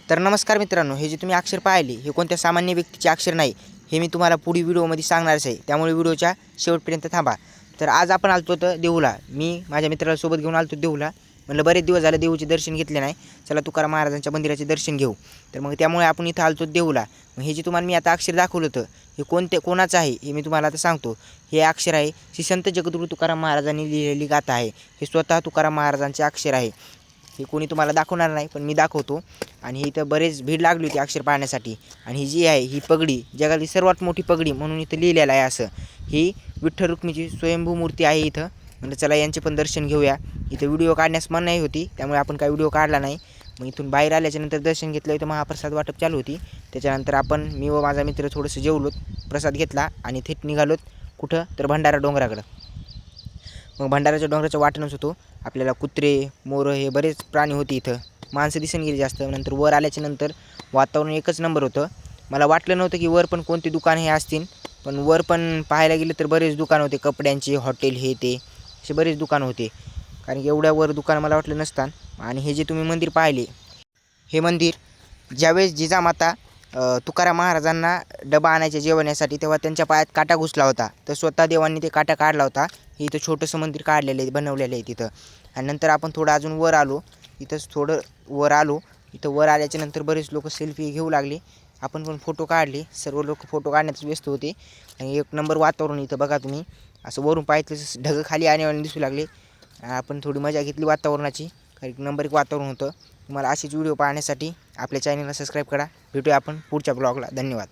तर नमस्कार मित्रांनो, हे जे तुम्ही अक्षर पाहिले हे कोणत्या सामान्य व्यक्तीचे अक्षर नाही, हे मी तुम्हाला पुढील व्हिडिओमध्ये सांगणारच आहे. त्यामुळे व्हिडिओच्या शेवटपर्यंत थांबा. तर आज आपण आलतो तर देऊला, मी माझ्या मित्राला सोबत घेऊन आलतो देऊला. म्हणलं बरेच दिवस झाले देऊचे दर्शन घेतले नाही, चला तुकाराम महाराजांच्या मंदिराचे दर्शन घेऊ. तर मग त्यामुळे आपण इथं आलतो देऊला. मग हे जे तुम्हाला मी आता अक्षर दाखवलं होतं हे कोणाचं आहे हे मी तुम्हाला आता सांगतो. हे अक्षर आहे श्री संत जगद्गुरू तुकाराम महाराजांनी लिहिलेली गाथा आहे. हे स्वतः तुकाराम महाराजांचे अक्षर आहे. हे कोणी तुम्हाला दाखवणार नाही, पण मी दाखवतो. आणि इथं बरेच भीड लागली होती अक्षर पाहण्यासाठी. आणि ही जी आहे ही पगडी जगातली सर्वात मोठी पगडी म्हणून इथं लिहिलेलं आहे. असं ही विठ्ठल रुक्मिणीची स्वयंभू मूर्ती आहे इथं. म्हणजे चला यांचे पण दर्शन घेऊया. इथं व्हिडिओ काढण्यास मनाई होती, त्यामुळे आपण काही व्हिडिओ काढला नाही. मग इथून बाहेर आल्याच्यानंतर दर्शन घेतलं. इथं महाप्रसाद वाटप चालू होती. त्याच्यानंतर मी व माझा मित्र थोडंसं जेवलोत, प्रसाद घेतला आणि थेट निघालोत कुठं तर भंडारा डोंगराकडं. मग भंडाराच्या डोंगराच्या वाटेनंच होतो. आपल्याला कुत्रे मोरं हे बरेच प्राणी होते इथं. माणसं दिसून गेली जास्त. नंतर वर आल्याच्या नंतर वातावरण एकच नंबर होतं. मला वाटलं नव्हतं की वर पण कोणती दुकान हे असतील, पण वर पण पाहायला गेलं तर बरेच दुकान होते, कपड्यांचे, हॉटेल हे ते असे बरेच दुकान होते. कारण की एवढ्या वर दुकान मला वाटलं नसतं. आणि हे जे तुम्ही मंदिर पाहिले हे मंदिर ज्यावेळेस जिजामाता तुकाराम महाराजांना डबा आणायचे जेवण्यासाठी, तेव्हा त्यांच्या पायात काटा घुसला होता. तर स्वतः देवांनी ते काटा काढला होता. हे इथं छोटंसं मंदिर काढलेलं आहे, बनवलेलं आहे तिथं. आणि नंतर आपण थोडं अजून वर आलो. इथंच थोडं वर आलो. इथं वर आल्याच्या नंतर बरेच लोक सेल्फी घेऊ लागले. आपण पण फोटो काढले. सर्व लोक फोटो काढण्यात व्यस्त होते. आणि एक नंबर वातावरण इथं बघा तुम्ही. असं वरून पाहिलं ढगं खाली आल्याने दिसू लागले. आपण थोडी मजा घेतली वातावरणाची. एक नंबर एक वातावरण होतं. तुम्हाला असेच व्हिडिओ पाहण्यासाठी आपल्या चॅनलला सबस्क्राईब करा. भेटूया आपण पुढच्या ब्लॉगला. धन्यवाद.